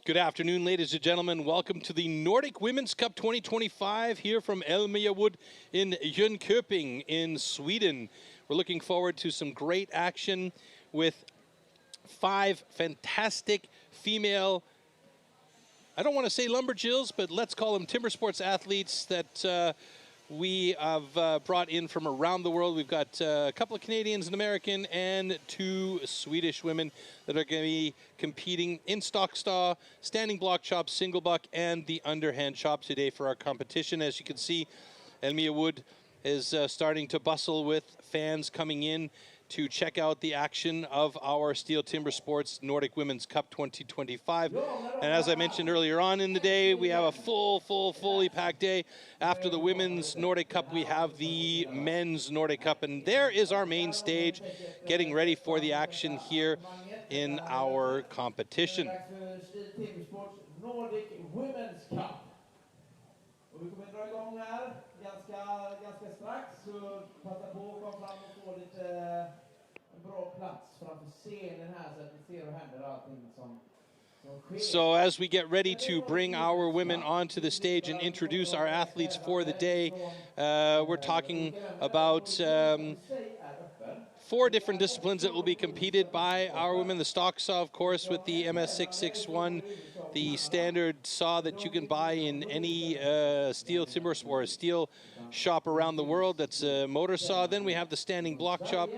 Good afternoon, ladies and gentlemen. Welcome to the Nordic Women's Cup 2025 here from Elmia Wood in Jönköping in Sweden. We're looking forward to some great action with 5 fantastic female, I don't want to say lumberjills, but let's call them timber sports athletes that we have brought in from around the world. We've got a couple of Canadians, an American, and 2 Swedish women that are going to be competing in stock-saw, standing block chop, single buck, and the underhand chop today for our competition. As you can see, Elmia Wood is starting to bustle with fans coming in to check out the action of our STIHL TIMBERSPORTS Nordic Women's Cup 2025. And as I mentioned earlier on in the day, we have a fully packed day. After the Women's Nordic Cup, we have the Men's Nordic Cup. And there is our main stage, getting ready for the action here in our competition. Nordic Women's Cup. Och vi kommer dra igång här ganska strax, så passa på att komma fram och få lite en bra plats framför scenen här så att vi ser och händer allting som sker. So as we get ready to bring our women onto the stage and introduce our athletes for the day, we're talking about 4 different disciplines that will be competed by our women. The stock saw, of course, with the MS661, the standard saw that you can buy in any STIHL timber or a steel shop around the world. That's a motor saw. Then we have the standing block chop,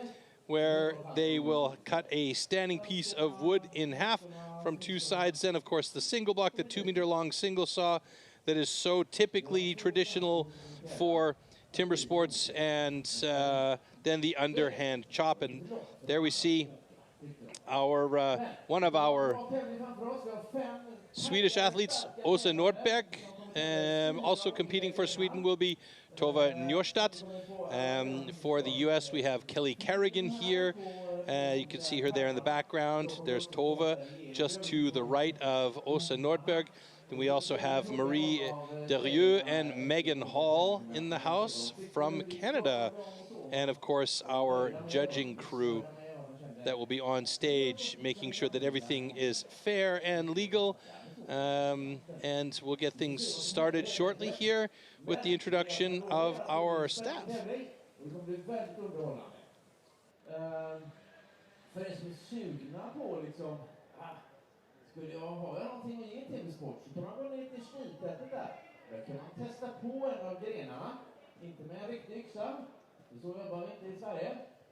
where they will cut a standing piece of wood in half from 2 sides. Then, of course, the single block, the 2-meter-long single saw that is so typically traditional for timber sports, and then the underhand chop. And there we see our one of our Swedish athletes, Åsa Nordberg. Also competing for Sweden will be Tova Njörstad. For the US, we have Kelly Kerrigan here. You can see her there in the background. There's Tova just to the right of Åsa Nordberg. And we also have Marie Derieux and Megan Hall in the house from Canada. And of course, our judging crew that will be on stage, making sure that everything is fair and legal. And we'll get things started shortly here with the introduction of our staff. Skulle jag ha någonting i timmersport så kan man gå ner till STIHL där. Där kan man testa på en av grenarna. Inte med en riktig yxa. Så jobbar vi inte i Sverige.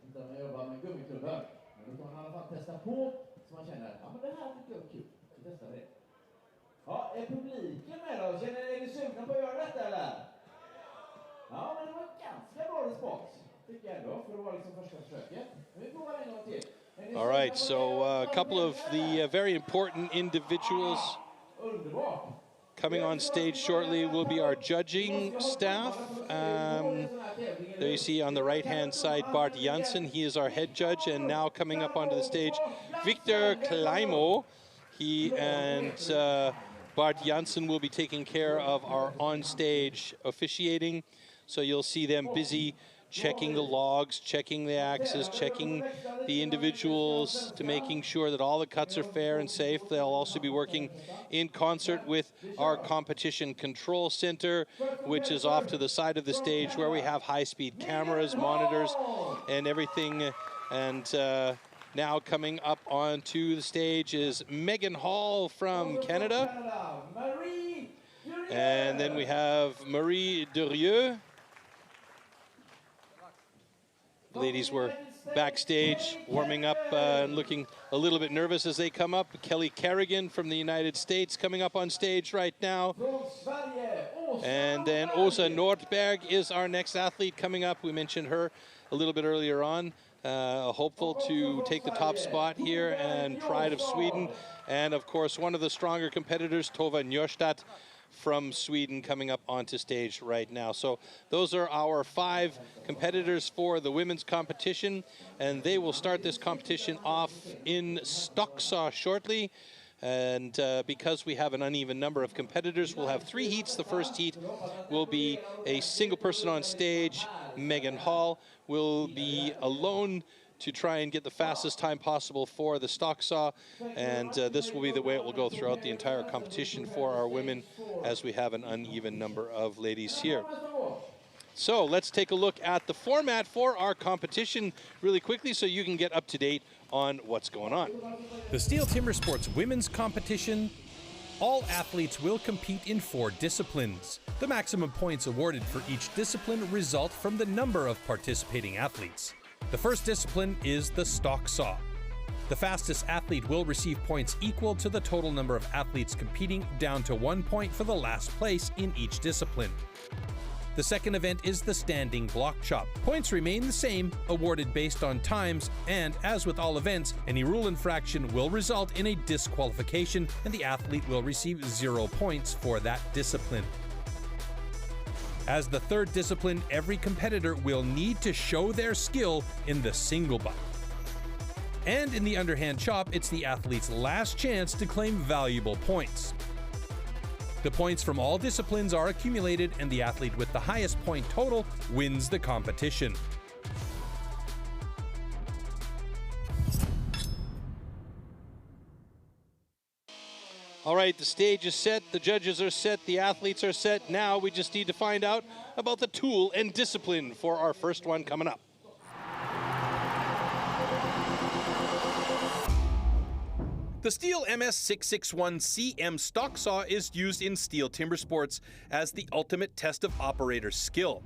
Utan man jobbar med gummiklubbor. Men då kan man i alla fall testa på så man känner ja, men det här tycker jag är kul. Så testar vi det. Ja, är publiken med då? Är ni sugna på att göra detta eller? Ja, men det var ganska bra respons. Tycker jag ändå. För att vara liksom första försöket. Men vi provar en gång till. All right, so a couple of the very important individuals coming on stage shortly will be our judging staff. There you see on the right-hand side Bart Janssen. He is our head judge, and now coming up onto the stage, Victor Kleimo. He and Bart Janssen will be taking care of our on-stage officiating. So you'll see them busy checking the logs, checking the axes, checking the individuals to making sure that all the cuts are fair and safe. They'll also be working in concert with our competition control center, which is off to the side of the stage where we have high-speed cameras, monitors, and everything. And now coming up onto the stage is Megan Hall from Canada. And then we have Marie Derieux. The ladies were backstage warming up and looking a little bit nervous as they come up. Kelly Kerrigan from the United States coming up on stage right now. And then Åsa Nordberg is our next athlete coming up. We mentioned her a little bit earlier on. Hopeful to take the top spot here and Pride of Sweden. And of course, one of the stronger competitors, Tova Njörstad from Sweden, coming up onto stage right now. So those are our 5 competitors for the women's competition, and they will start this competition off in stock saw shortly. And because we have an uneven number of competitors, we'll have 3 heats. The first heat will be a single person on stage. Megan Hall will be alone to try and get the fastest time possible for the stock saw, and this will be the way it will go throughout the entire competition for our women, as we have an uneven number of ladies here. So let's take a look at the format for our competition really quickly so you can get up to date on what's going on. The STIHL Timbersports women's competition. All athletes will compete in 4 disciplines. The maximum points awarded for each discipline result from the number of participating athletes. The first discipline is the stock saw. The fastest athlete will receive points equal to the total number of athletes competing, down to 1 point for the last place in each discipline. The second event is the standing block chop. Points remain the same, awarded based on times, and as with all events, any rule infraction will result in a disqualification, and the athlete will receive 0 points for that discipline. As the third discipline, every competitor will need to show their skill in the single butt. And in the underhand chop, it's the athlete's last chance to claim valuable points. The points from all disciplines are accumulated, and the athlete with the highest point total wins the competition. All right, the stage is set, the judges are set, the athletes are set. Now we just need to find out about the tool and discipline for our first one coming up. The STIHL MS661CM stock saw is used in STIHL Timbersports as the ultimate test of operator skill.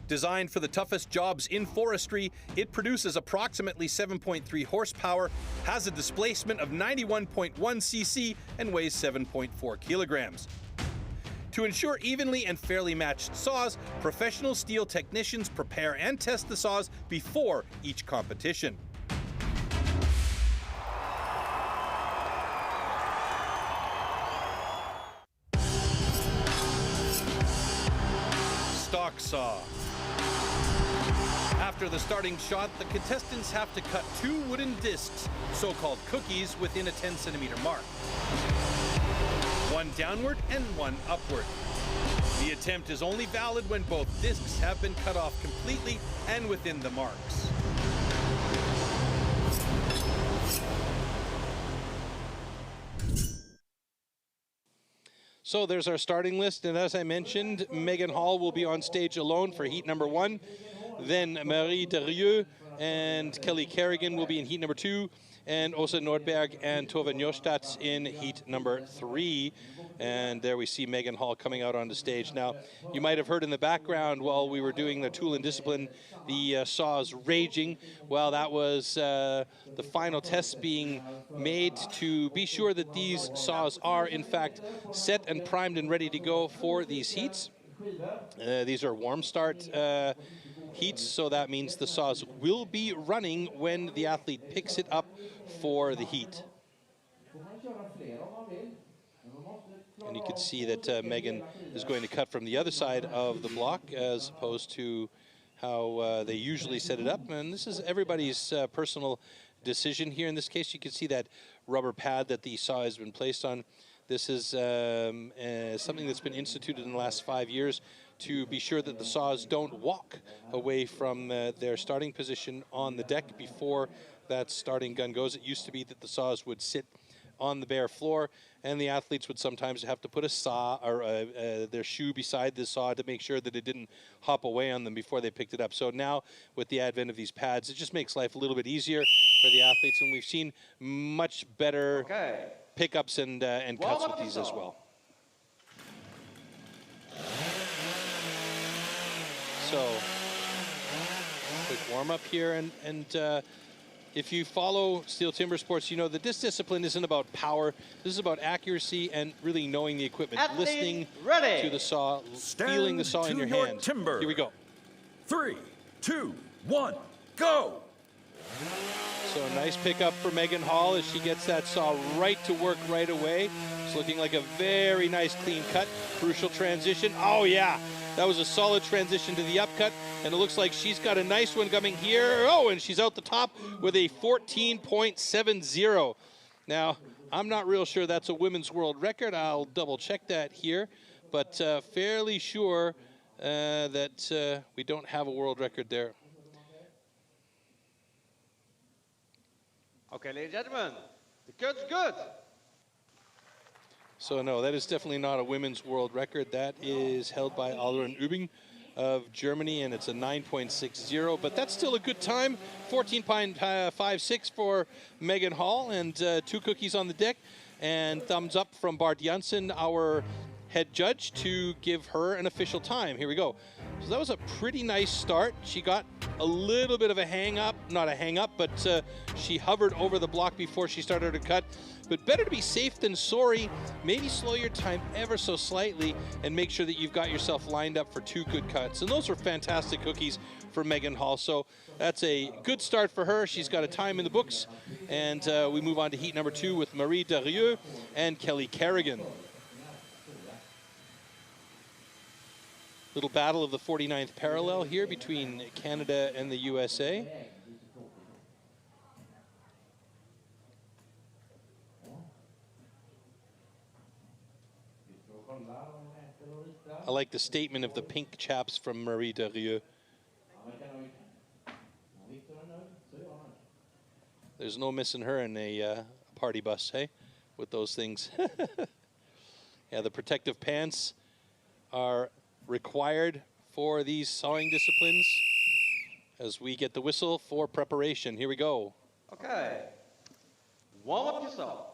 Designed for the toughest jobs in forestry, it produces approximately 7.3 horsepower, has a displacement of 91.1 cc, and weighs 7.4 kilograms. To ensure evenly and fairly matched saws, professional steel technicians prepare and test the saws before each competition. Stock saw. After the starting shot, the contestants have to cut 2 wooden discs, so-called cookies, within a 10-centimeter mark. 1 downward and 1 upward. The attempt is only valid when both discs have been cut off completely and within the marks. So there's our starting list, and as I mentioned, Megan Hall will be on stage alone for heat number 1. Then Marie Derieux and Kelly Kerrigan will be in heat number 2, and Åsa Nordberg and Tove Njørstad in heat number 3. And there we see Megan Hall coming out on the stage. Now, you might have heard in the background while we were doing the tool and discipline, the saws raging. Well, that was the final test being made to be sure that these saws are, in fact, set and primed and ready to go for these heats. These are warm start heats, so that means the saws will be running when the athlete picks it up for the heat. And you can see that Megan is going to cut from the other side of the block as opposed to how they usually set it up. And this is everybody's personal decision here. In this case, you can see that rubber pad that the saw has been placed on. This is something that's been instituted in the last 5 years to be sure that the saws don't walk away from their starting position on the deck before that starting gun goes. It used to be that the saws would sit on the bare floor, and the athletes would sometimes have to put a saw or their shoe beside the saw to make sure that it didn't hop away on them before they picked it up. So now, with the advent of these pads, it just makes life a little bit easier for the athletes, and we've seen much better pickups and cuts with these as well. So, quick warm-up here, and if you follow STIHL Timbersports, you know that this discipline isn't about power. This is about accuracy and really knowing the equipment, listening to the saw, feeling the saw in your hands. Timber. Here we go. 3, 2, 1, go! So a nice pickup for Megan Hall as she gets that saw right to work right away. It's looking like a very nice clean cut. Crucial transition. Oh yeah, that was a solid transition to the upcut, and it looks like she's got a nice one coming here. Oh, and she's out the top with a 14.70. Now, I'm not real sure that's a women's world record. I'll double check that here, but fairly sure that we don't have a world record there. Okay, ladies and gentlemen, the good's good. So no, that is definitely not a women's world record. That is held by Alren Übing of Germany, and it's a 9.60, but that's still a good time. 14.56 for Megan Hall, and 2 cookies on the deck, and thumbs up from Bart Janssen, our head judge, to give her an official time. Here we go. So that was a pretty nice start. She got a little bit of a hang up, not a hang up, but she hovered over the block before she started her cut. But better to be safe than sorry. Maybe slow your time ever so slightly and make sure that you've got yourself lined up for 2 good cuts. And those were fantastic cookies for Megan Hall. So that's a good start for her. She's got a time in the books. And we move on to heat number 2 with Marie Derieux and Kelly Kerrigan. Little battle of the 49th parallel here between Canada and the USA. I like the statement of the pink chaps from Marie Derieux. There's no missing her in a party bus, hey, with those things. Yeah, the protective pants are required for these sawing disciplines as we get the whistle for preparation. Here we go. Okay. Warm up yourself.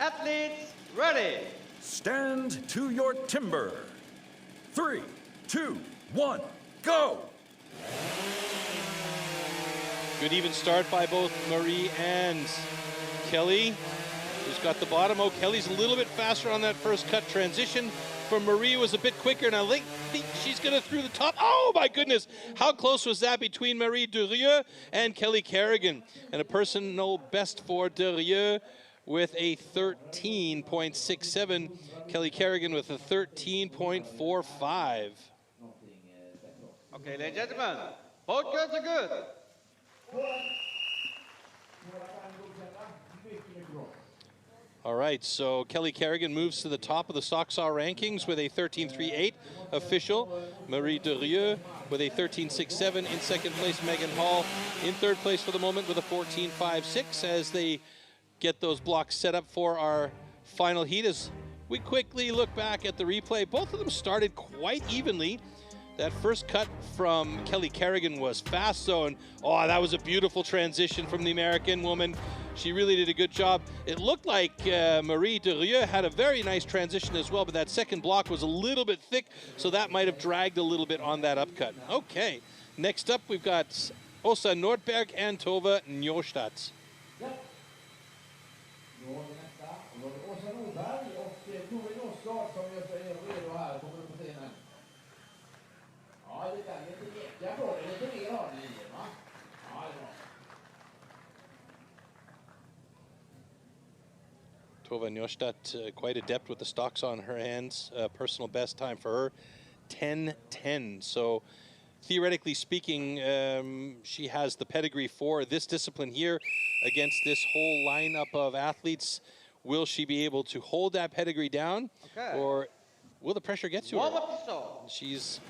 Athletes, ready. Stand to your timber. 3, 2, 1, go! Good even start by both Marie and Kelly, who's got the bottom. Oh, Kelly's a little bit faster on that first cut. Transition from Marie was a bit quicker, and I think she's gonna through the top. Oh my goodness, how close was that between Marie Derieux and Kelly Kerrigan? And a personal best for Derieux with a 13.67. Kelly Kerrigan with a 13.45. Okay, ladies and gentlemen, both girls are good. All right, so Kelly Kerrigan moves to the top of the sock saw rankings with a 13.38 official. Marie Derieux with a 13.67. In second place, Megan Hall in third place for the moment with a 14.56 as they get those blocks set up for our final heat. As we quickly look back at the replay, both of them started quite evenly. That first cut from Kelly Kerrigan was fast zone. Oh, that was a beautiful transition from the American woman. She really did a good job. It looked like Marie Derieux had a very nice transition as well, but that second block was a little bit thick, so that might have dragged a little bit on that upcut. Okay, next up we've got Åsa Nordberg and Tove Njåstad. Åsa Nordberg och Tove Njåstad som gör sig redo här kommer upp på scenen. Ja, det där är lite jäkla bra. Det är lite mer har ni i, va? Ja, det är bra. Tove Njåstad, quite adept with the stocks on her hands. Personal best time for her, 10:10. So theoretically speaking, she has the pedigree for this discipline here against this whole lineup of athletes. Will she be able to hold that pedigree down, or will the pressure get to her? She's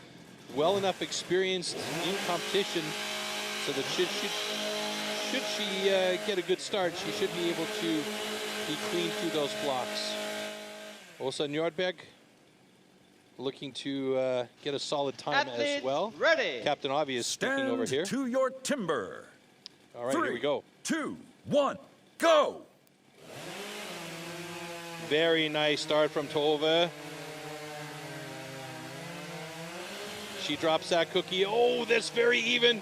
well enough experienced in competition so that should she get a good start, she should be able to be clean through those blocks. Åsa Nordberg looking to get a solid time as well. Ready. Captain Avi is speaking over here. Stand to your timber. All right, 3, here we go. 2, 1, go! Very nice start from Tove. She drops that cookie. Oh, that's very even.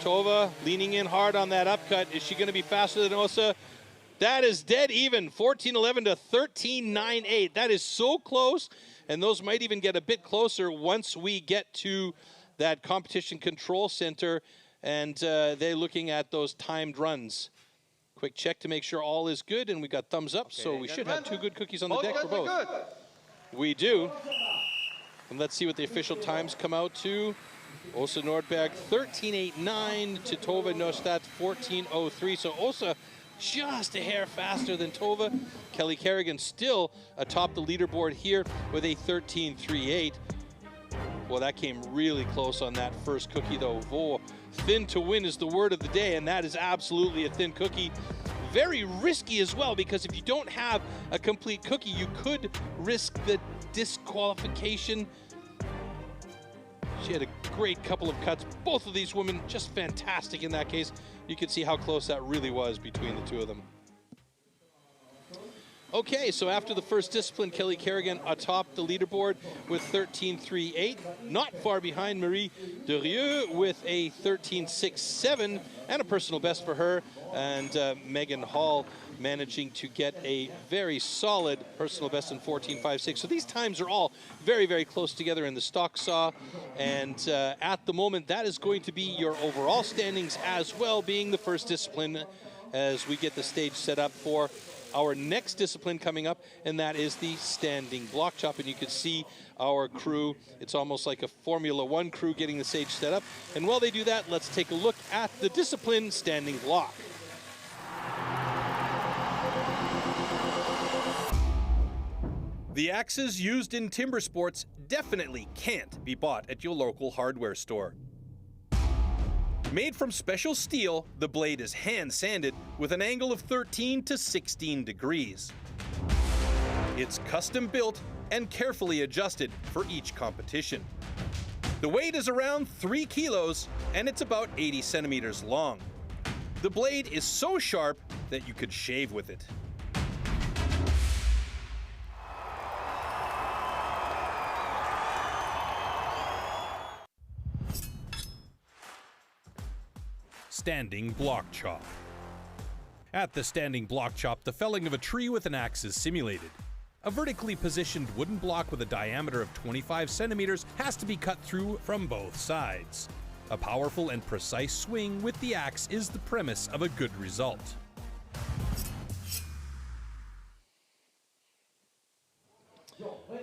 Tove leaning in hard on that upcut. Is she going to be faster than Åsa? That is dead even. 14.11 to 13.98. That is so close. And those might even get a bit closer once we get to that competition control center and they're looking at those timed runs. Quick check to make sure all is good, and we got thumbs up, so we should have 2 good cookies on the deck for both. We do. And let's see what the official times come out to. Åsa Nordberg 13.89 to Tove Norstad 14.03. So Åsa just a hair faster than Tove. Kelly Kerrigan still atop the leaderboard here with a 13.38. Well, that came really close on that first cookie, though. Whoa. Thin to win is the word of the day, and that is absolutely a thin cookie. Very risky as well, because if you don't have a complete cookie, you could risk the disqualification. She had a great couple of cuts. Both of these women just fantastic in that case. You can see how close that really was between the two of them. Okay, so after the first discipline, Kelly Kerrigan atop the leaderboard with 13.38. Not far behind Marie Derieux with a 13.67 and a personal best for her. And Megan Hall managing to get a very solid personal best in 14.56. So these times are all very, very close together in the stock saw. And at the moment, that is going to be your overall standings as well, being the first discipline as we get the stage set up for our next discipline coming up, and that is the standing block chop. And you can see our crew. It's almost like a Formula One crew getting the stage set up. And while they do that, let's take a look at the discipline standing block. The axes used in timber sports definitely can't be bought at your local hardware store. Made from special steel, the blade is hand-sanded with an angle of 13 to 16 degrees. It's custom built and carefully adjusted for each competition. The weight is around 3 kilos and it's about 80 centimeters long. The blade is so sharp that you could shave with it. Standing block chop. At the standing block chop, the felling of a tree with an axe is simulated. A vertically positioned wooden block with a diameter of 25 centimeters has to be cut through from both sides. A powerful and precise swing with the axe is the premise of a good result.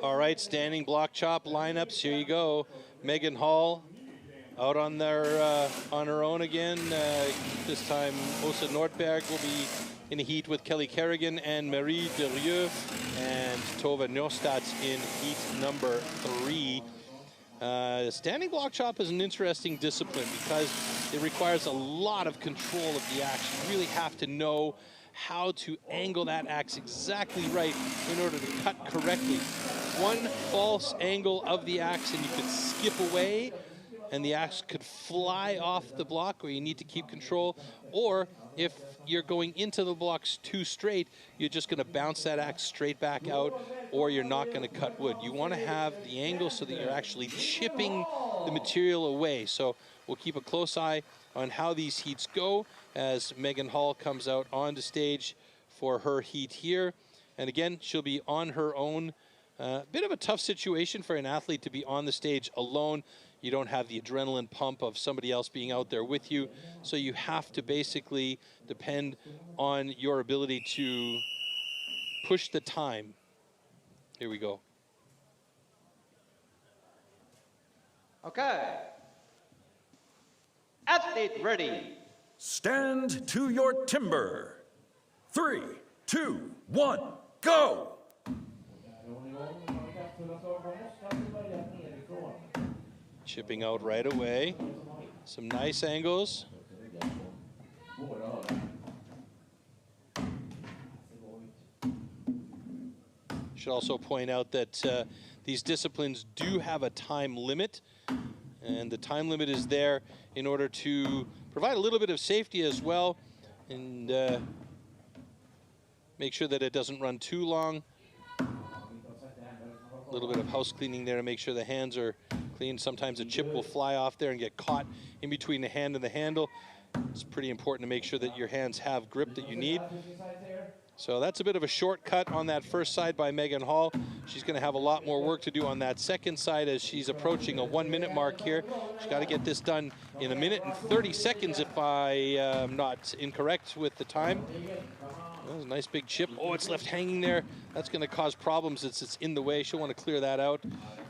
All right, standing block chop lineups, here you go. Megan Hall out on her own again. This time, Åsa Nordberg will be in a heat with Kelly Kerrigan and Marie Derieux, and Tove Norstad in heat number 3. Standing block chop is an interesting discipline because it requires a lot of control of the axe. You really have to know how to angle that axe exactly right in order to cut correctly. One false angle of the axe and you could skip away, and the axe could fly off the block where you need to keep control. Or if you're going into the blocks too straight, you're just going to bounce that axe straight back out, or you're not going to cut wood. You want to have the angle so that you're actually chipping the material away. So we'll keep a close eye on how these heats go as Megan Hall comes out onto stage for her heat here. And again, she'll be on her own. Bit of a tough situation for an athlete to be on the stage alone. You don't have the adrenaline pump of somebody else being out there with you. So you have to basically depend on your ability to push the time. Here we go. Okay. Athlete ready. Stand to your timber. 3, 2, 1, go! Chipping out right away. Some nice angles. Should also point out that these disciplines do have a time limit, and the time limit is there in order to provide a little bit of safety as well, and make sure that it doesn't run too long. A little bit of house cleaning there to make sure the hands are clean. Sometimes a chip will fly off there and get caught in between the hand and the handle. It's pretty important to make sure that your hands have grip that you need. So that's a bit of a shortcut on that first side by Megan Hall. She's going to have a lot more work to do on that second side as she's approaching a 1-minute mark here. She's got to get this done in 1 minute and 30 seconds if I am not incorrect with the time. That was a nice big chip. Oh, it's left hanging there. That's going to cause problems. It's in the way. She'll want to clear that out.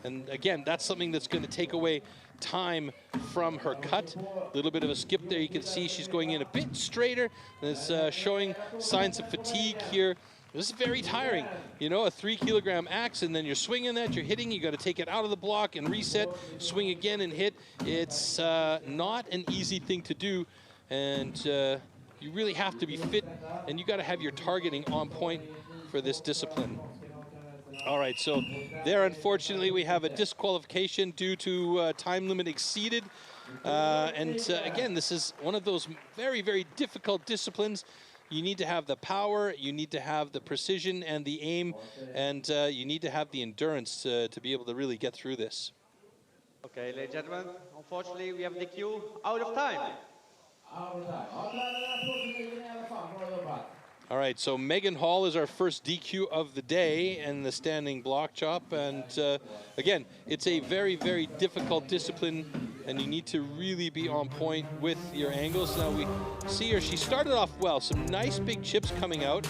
And again, that's something that's going to take away time from her cut. A little bit of a skip there. You can see she's going in a bit straighter. It's showing signs of fatigue here. This is very tiring. You know, a 3 kilogram axe, and then you're swinging that, you're hitting, you got to take it out of the block and reset, swing again and hit. It's not an easy thing to do, and you really have to be fit, and you got to have your targeting on point for this discipline. All right, so there, unfortunately, we have a disqualification due to time limit exceeded. Again, this is one of those very, very difficult disciplines. You need to have the power, you need to have the precision and the aim, and you need to have the endurance to be able to really get through this. Okay, ladies and gentlemen, unfortunately we have the queue out of time. All right, so Megan Hall is our first DQ of the day and the standing block chop. And again, it's a very, very difficult discipline, and you need to really be on point with your angles. Now we see her, she started off well, some nice big chips coming out.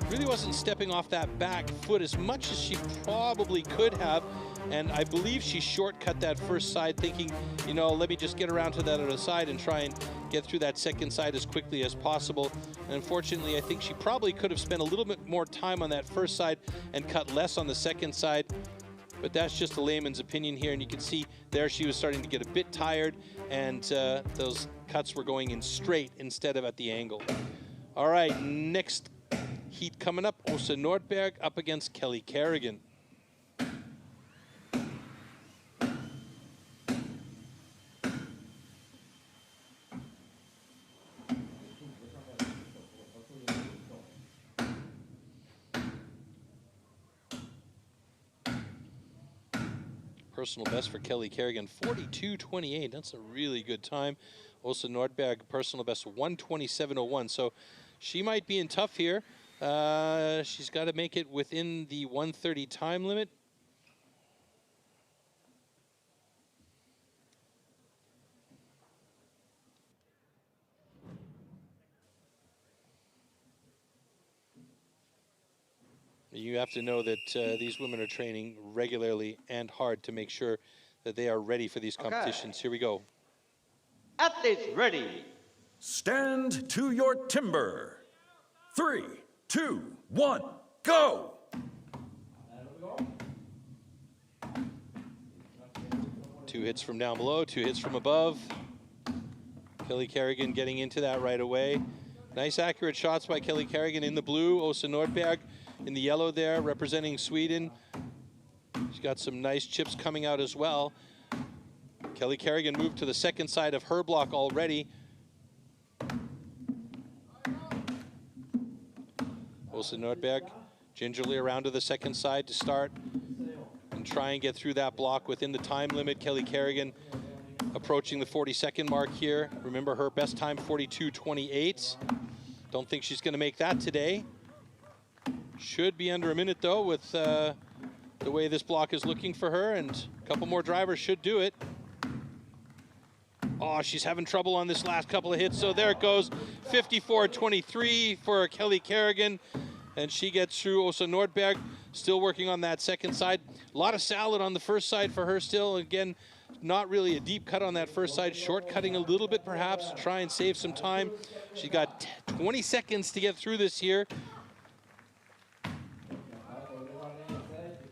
Really wasn't stepping off that back foot as much as she probably could have. And I believe she shortcut that first side thinking, you know, let me just get around to that other side and try and get through that second side as quickly as possible. And unfortunately, I think she probably could have spent a little bit more time on that first side and cut less on the second side. But that's just a layman's opinion here. And you can see there she was starting to get a bit tired, and those cuts were going in straight instead of at the angle. All right, next heat coming up, Åsa Nordberg up against Kelly Kerrigan. Personal best for Kelly Kerrigan, 42.28. That's a really good time. Åsa Nordberg, personal best 127.01. So she might be in tough here. She's got to make it within the 130 time limit. You have to know that these women are training regularly and hard to make sure that they are ready for these competitions. Okay. Here we go. Athletes ready. Stand to your timber. 3, 2, 1, go! Two hits from down below, 2 hits from above. Kelly Kerrigan getting into that right away. Nice accurate shots by Kelly Kerrigan in the blue. Åsa Nordberg in the yellow there, representing Sweden. She's got some nice chips coming out as well. Kelly Kerrigan moved to the second side of her block already. Åsa Nordberg gingerly around to the second side to start and try and get through that block within the time limit. Kelly Kerrigan approaching the 40-second mark here. Remember, her best time, 42.28. Don't think she's going to make that today. Should be under a minute, though, with the way this block is looking for her, and a couple more drivers should do it. Oh, she's having trouble on this last couple of hits, so there it goes. 54.23 for Kelly Kerrigan, and she gets through. Åsa Nordberg still working on that second side. A lot of salad on the first side for her still. Again, not really a deep cut on that first side, short-cutting a little bit perhaps to try and save some time. She got 20 seconds to get through this here.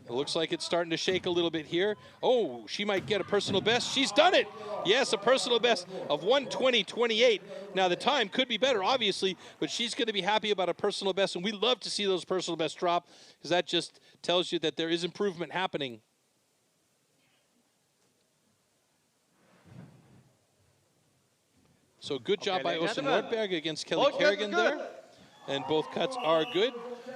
It looks like it's starting to shake a little bit here. Oh, she might get a personal best. She's done it. Yes, a personal best of 1:20.28. Now, the time could be better, obviously, but she's going to be happy about a personal best, and we love to see those personal bests drop because that just tells you that there is improvement happening. So good job by Åsa Nordberg against Kelly Kerrigan there. And both cuts are good.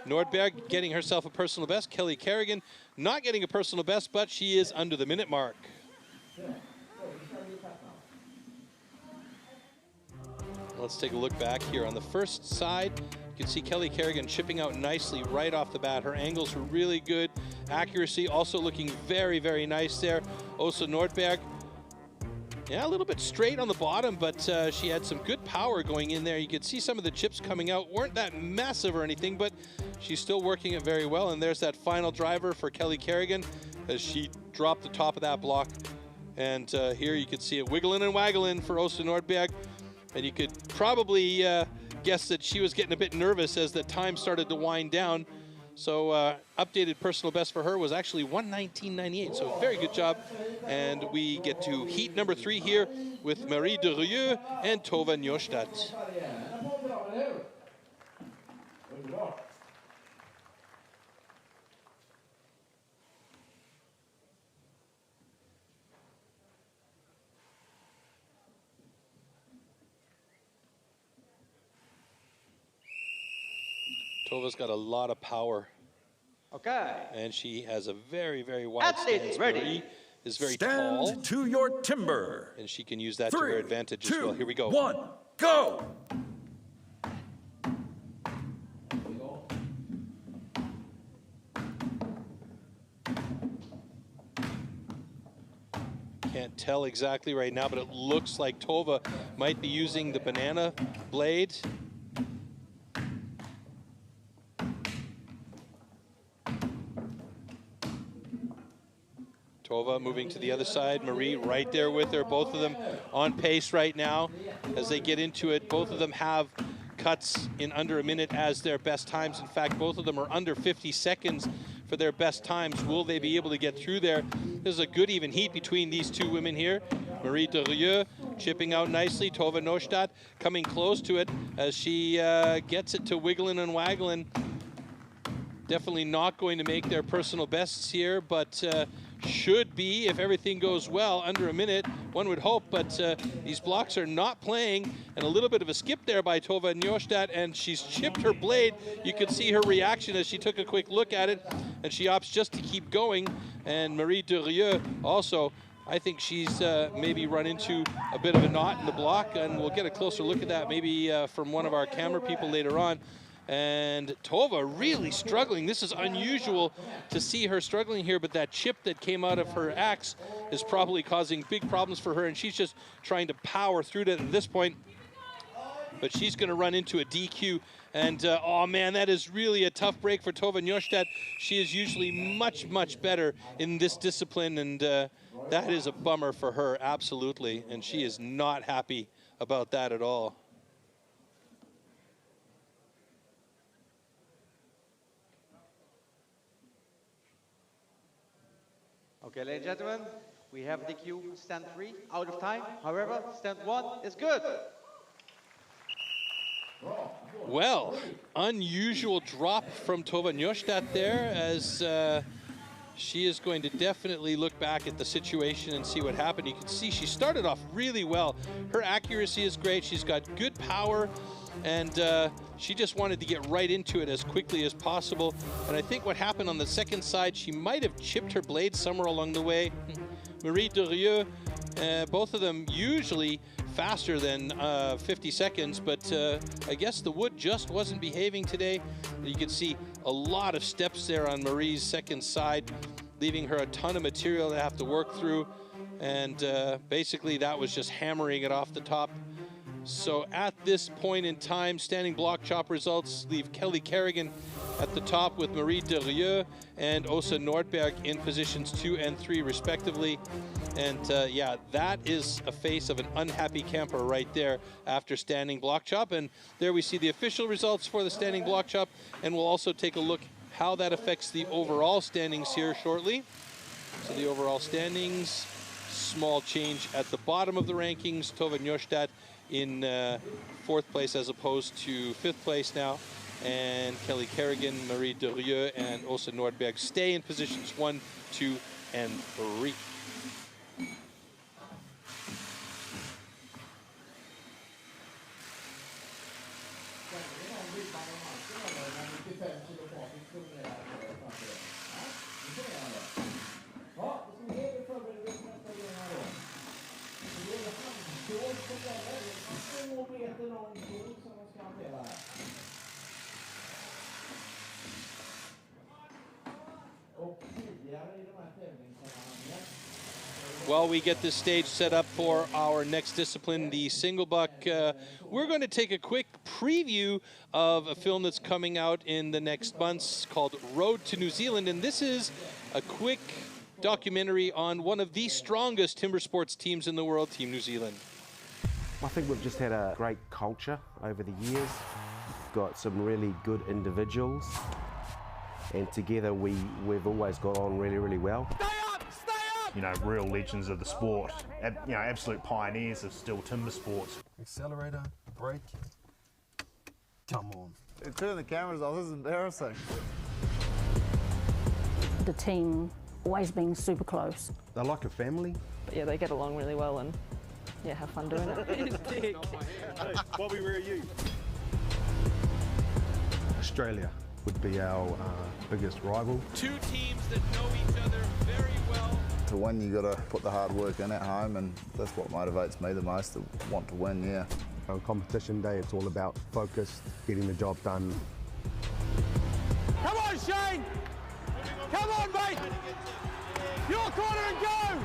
Nordberg getting herself a personal best. Kelly Kerrigan not getting a personal best, but she is under the minute mark. Let's take a look back here. On the first side, you can see Kelly Kerrigan chipping out nicely right off the bat. Her angles were really good. Accuracy also looking very, very nice there. Åsa Nordberg, yeah, a little bit straight on the bottom, but she had some good power going in there. You could see some of the chips coming out. Weren't that massive or anything, but she's still working it very well. And there's that final driver for Kelly Kerrigan. as she dropped the top of that block. And here you can see it wiggling and waggling for Åsa Nordberg. And you could probably guess that she was getting a bit nervous as the time started to wind down. So updated personal best for her was actually 1:19.98. So very good job. And we get to heat number 3 here with Marie de Rieu and Tova Njørstad. Tova's got a lot of power. Okay. And she has a very, very wide Athletes stance. ready. Marie is very Stand tall. to your timber. And she can use that 3, to her advantage 2, as well. Here we go. 1, go! Can't tell exactly right now, but it looks like Tova might be using the banana blade. Tova moving to the other side. Marie right there with her. Both of them on pace right now as they get into it. Both of them have cuts in under a minute as their best times. In fact, both of them are under 50 seconds for their best times. Will they be able to get through there? There's a good even heat between these two women here. Marie de Rieu chipping out nicely. Tova Njørstad coming close to it as she gets it to wiggling and waggling. Definitely not going to make their personal bests here, but should be, if everything goes well, under a minute, one would hope. But these blocks are not playing, and a little bit of a skip there by Tova Njørstad, and she's chipped her blade. You could see her reaction as she took a quick look at it, and she opts just to keep going. And Marie de Rieu also, I think she's maybe run into a bit of a knot in the block, and we'll get a closer look at that maybe from one of our camera people later on. And Tova really struggling. This is unusual to see her struggling here, but that chip that came out of her axe is probably causing big problems for her, and she's just trying to power through it at this point. But she's going to run into a DQ, and oh man, that is really a tough break for Tova Njørstad. She is usually much, much better in this discipline, and that is a bummer for her, absolutely, and she is not happy about that at all. Okay, ladies and gentlemen, we have DQ stand 3 out of time. However, stand 1 is good. Well, unusual drop from Tova Njørstad there, as she is going to definitely look back at the situation and see what happened. You can see she started off really well. Her accuracy is great. She's got good power, and she just wanted to get right into it as quickly as possible. And I think what happened on the second side, she might have chipped her blade somewhere along the way. Marie de Rieu, both of them usually faster than 50 seconds, but I guess the wood just wasn't behaving today. You can see a lot of steps there on Marie's second side, leaving her a ton of material to have to work through. And basically that was just hammering it off the top. So at this point in time, standing block chop results leave Kelly Kerrigan at the top with Marie de Rieu and Åsa Nordberg in positions 2 and 3 respectively. And yeah, that is a face of an unhappy camper right there after standing block chop. And there we see the official results for the standing block chop, and we'll also take a look how that affects the overall standings here shortly. So the overall standings, small change at the bottom of the rankings. Tova Njørstad in 4th place as opposed to 5th place now. And Kelly Kerrigan, Marie de Rieu, and Åsa Nordberg stay in positions 1, 2, and 3. While we get this stage set up for our next discipline, the single buck, we're going to take a quick preview of a film that's coming out in the next months called Road to New Zealand. And this is a quick documentary on one of the strongest timber sports teams in the world, Team New Zealand. I think we've just had a great culture over the years. Got some really good individuals, and together we've always got on really, really well. You know, real legends of the sport, you know, absolute pioneers of STIHL timber sports. Accelerator, brake, come on. Turn the cameras off, this is embarrassing. The team always being super close. They're like a family. But yeah, they get along really well and yeah, have fun doing it. Bobby, where are you? Australia would be our biggest rival. Two teams that know each other very well. To win, you got to put the hard work in at home, and that's what motivates me the most, to want to win, yeah. On competition day, it's all about focus, getting the job done. Come on, Shane! Come on, mate! Your corner and go!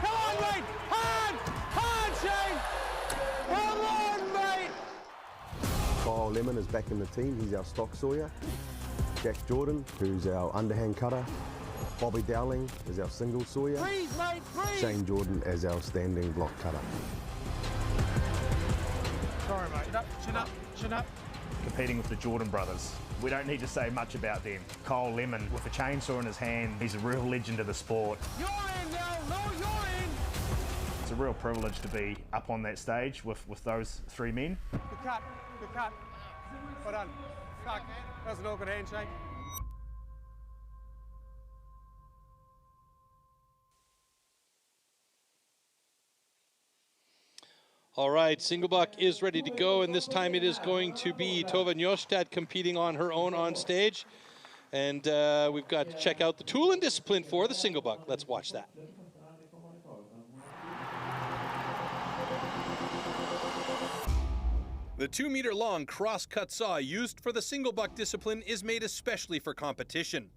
Come on, mate! Hard! Hard, Shane! Come on, mate! Kyle Lemon is back in the team. He's our stock sawyer. Jack Jordan, who's our underhand cutter. Bobby Dowling is our single sawyer. Freeze, mate, freeze! Shane Jordan as our standing block cutter. Sorry, mate. Chin up, chin up. Competing with the Jordan brothers. We don't need to say much about them. Kyle Lemon with a chainsaw in his hand, he's a real legend of the sport. You're in now, no, you're in! It's a real privilege to be up on that stage with those three men. Good cut, good cut. Well done. Fuck, that was an awkward handshake. All right, single buck is ready to go, and this time it is going to be Tova Njostad competing on her own on stage. And we've got to check out the tool and discipline for the single buck. Let's watch that. The 2-meter-long cross-cut saw used for the single buck discipline is made especially for competition.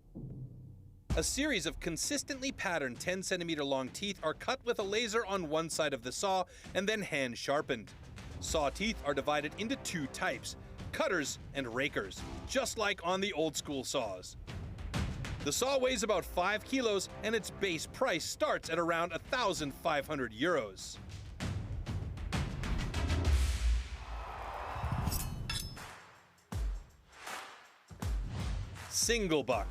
A series of consistently patterned 10-centimeter-long teeth are cut with a laser on one side of the saw and then hand-sharpened. Saw teeth are divided into two types, cutters and rakers, just like on the old-school saws. The saw weighs about 5 kilos and its base price starts at around 1,500 euros. Single buck.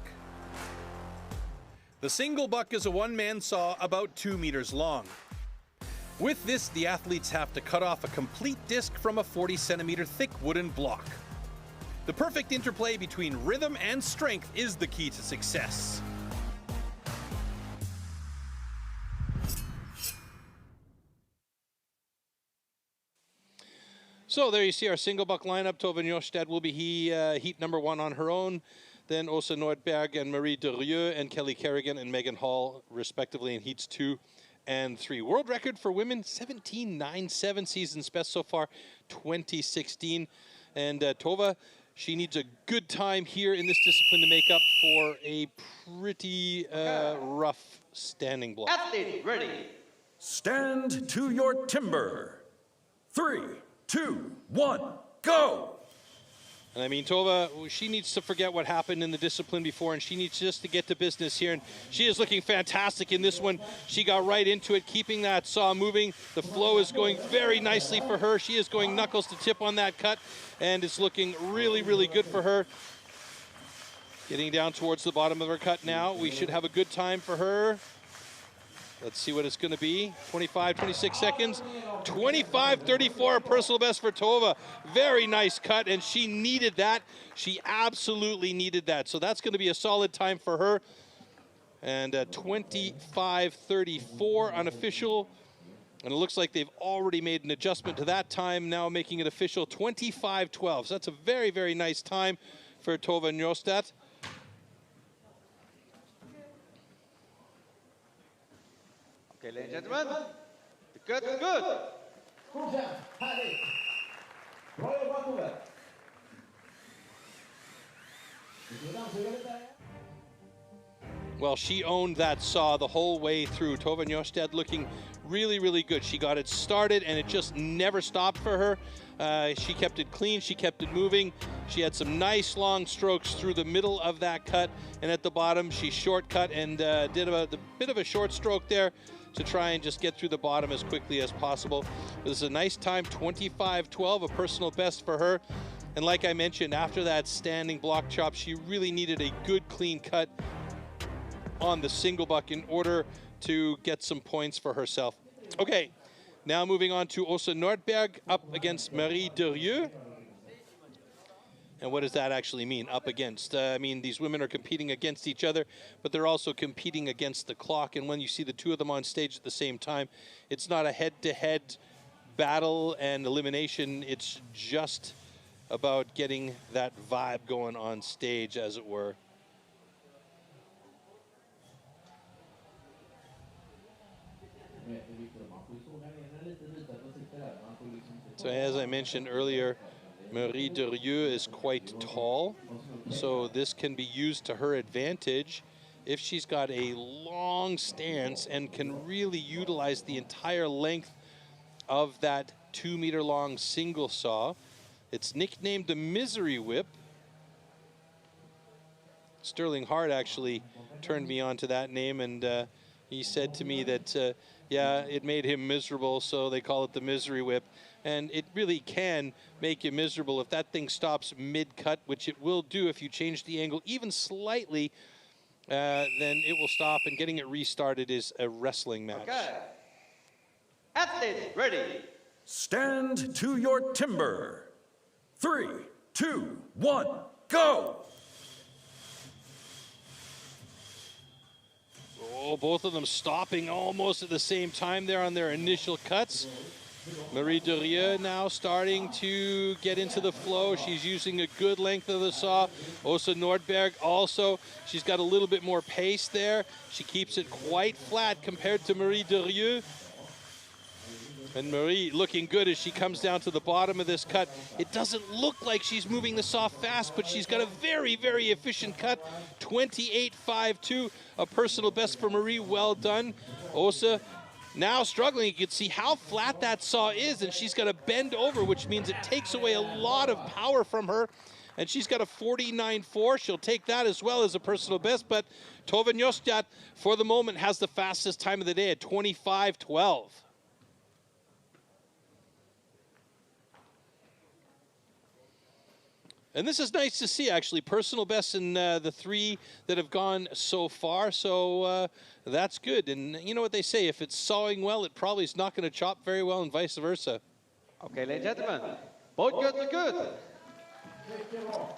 The single buck is a one-man saw about 2 meters long. With this, the athletes have to cut off a complete disc from a 40-centimeter thick wooden block. The perfect interplay between rhythm and strength is the key to success. So there you see our single buck lineup. Tova Njostad will be heat number 1 on her own. Then Åsa Nordberg and Marie Derieux and Kelly Kerrigan and Megan Hall, respectively, in heats 2 and 3. World record for women, 17.97, season's best so far, 2016. And Tova, she needs a good time here in this discipline to make up for a pretty rough standing block. Athlete ready. Stand to your timber. 3, 2, 1, go! And I mean, Tova, she needs to forget what happened in the discipline before, and she needs just to get to business here. And she is looking fantastic in this one. She got right into it, keeping that saw moving. The flow is going very nicely for her. She is going knuckles to tip on that cut, and it's looking really, really good for her. Getting down towards the bottom of her cut now. We should have a good time for her. Let's see what it's going to be. 25, 26 seconds. 25:34, a personal best for Tova. Very nice cut, and she needed that. She absolutely needed that. So that's going to be a solid time for her. And 25:34 unofficial. And it looks like they've already made an adjustment to that time, now making it official 25:12. So that's a very, very nice time for Tova Njostad. Okay, ladies and gentlemen, the cut is good. Well, she owned that saw the whole way through. Tova Njostad looking really, really good. She got it started, and it just never stopped for her. She kept it clean. She kept it moving. She had some nice long strokes through the middle of that cut, and at the bottom she shortcut and did a bit of a short stroke there to try and just get through the bottom as quickly as possible. This is a nice time, 25-12, a personal best for her. And like I mentioned, after that standing block chop, she really needed a good clean cut on the single buck in order to get some points for herself. Okay, now moving on to Åsa Nordberg up against Marie Derieux. And what does that actually mean, up against? I mean, these women are competing against each other, but they're also competing against the clock. And when you see the two of them on stage at the same time, it's not a head-to-head battle and elimination. It's just about getting that vibe going on stage, as it were. So as I mentioned earlier, Marie Derieux is quite tall, so this can be used to her advantage if she's got a long stance and can really utilize the entire length of that 2-meter-long single saw. It's nicknamed the Misery Whip. Sterling Hart actually turned me on to that name, and he said to me that, yeah, it made him miserable, so they call it the Misery Whip. And it really can make you miserable if that thing stops mid-cut, which it will do if you change the angle even slightly, then it will stop, and getting it restarted is a wrestling match. Okay. Athletes, ready. Stand to your timber. 3, 2, 1, go! Oh, both of them stopping almost at the same time there on their initial cuts. Marie Derieux now starting to get into the flow. She's using a good length of the saw. Åsa Nordberg also, she's got a little bit more pace there. She keeps it quite flat compared to Marie Derieux. And Marie looking good as she comes down to the bottom of this cut. It doesn't look like she's moving the saw fast, but she's got a very, very efficient cut. 28.52, a personal best for Marie. Well done. Åsa now struggling. You can see how flat that saw is, and she's got to bend over, which means it takes away a lot of power from her. And she's got a 49.4. She'll take that as well as a personal best, but Tove Njostad, for the moment, has the fastest time of the day at 25.12. And this is nice to see, actually. Personal best in the 3 that have gone so far, so that's good. And you know what they say, if it's sawing well, it probably is not going to chop very well, and vice versa. Okay, ladies and gentlemen, both cuts are good.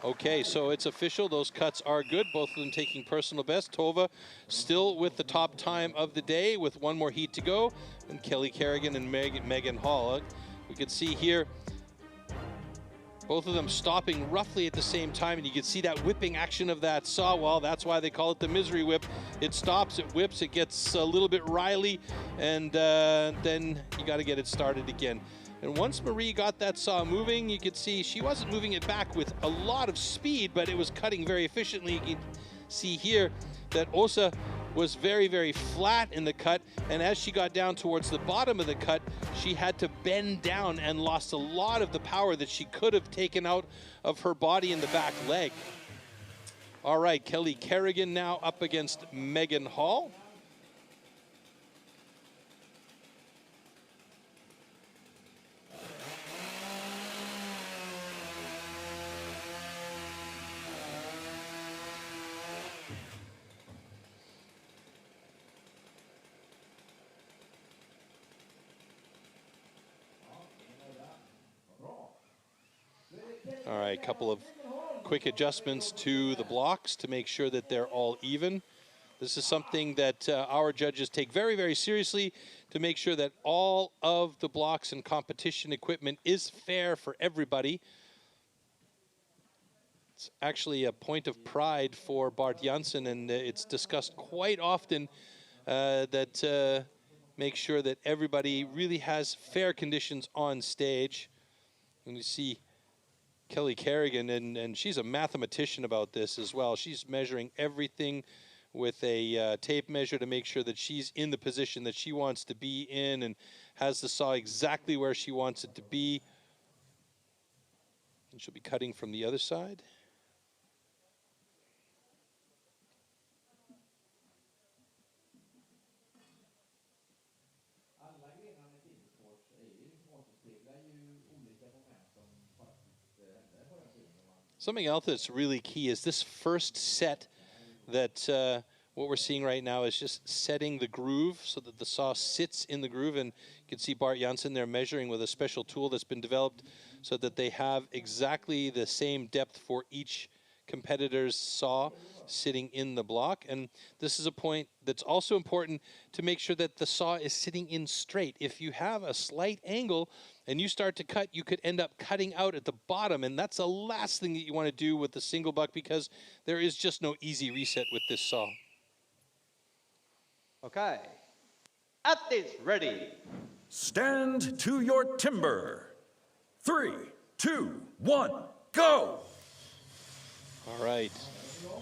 Okay, so it's official. Those cuts are good, both of them taking personal best. Tove still with the top time of the day with one more heat to go. And Kelly Kerrigan and Megan Hall. We can see here, both of them stopping roughly at the same time, and you can see that whipping action of that saw. Well, that's why they call it the Misery Whip. It stops, it whips, it gets a little bit wily, and then you got to get it started again. And once Marie got that saw moving, you could see she wasn't moving it back with a lot of speed, but it was cutting very efficiently. You can see here that Åsa was very, very flat in the cut, and as she got down towards the bottom of the cut, she had to bend down and lost a lot of the power that she could have taken out of her body in the back leg. All right, Kelly Kerrigan now up against Megan Hall. All right, a couple of quick adjustments to the blocks to make sure that they're all even. This is something that our judges take very, very seriously, to make sure that all of the blocks and competition equipment is fair for everybody. It's actually a point of pride for Bart Janssen, and it's discussed quite often that make sure that everybody really has fair conditions on stage. And you see Kelly Kerrigan, and she's a mathematician about this as well. She's measuring everything with a tape measure to make sure that she's in the position that she wants to be in and has the saw exactly where she wants it to be. And she'll be cutting from the other side. Something else that's really key is this first set that what we're seeing right now is just setting the groove so that the saw sits in the groove. And you can see Bart Janssen there measuring with a special tool that's been developed so that they have exactly the same depth for each competitor's saw sitting in the block. And this is a point that's also important to make sure that the saw is sitting in straight. If you have a slight angle and you start to cut, you could end up cutting out at the bottom, and that's the last thing that you want to do with the single buck, because there is just no easy reset with this saw. Okay. Athletes ready. Stand to your timber. 3, 2, 1, go! All right,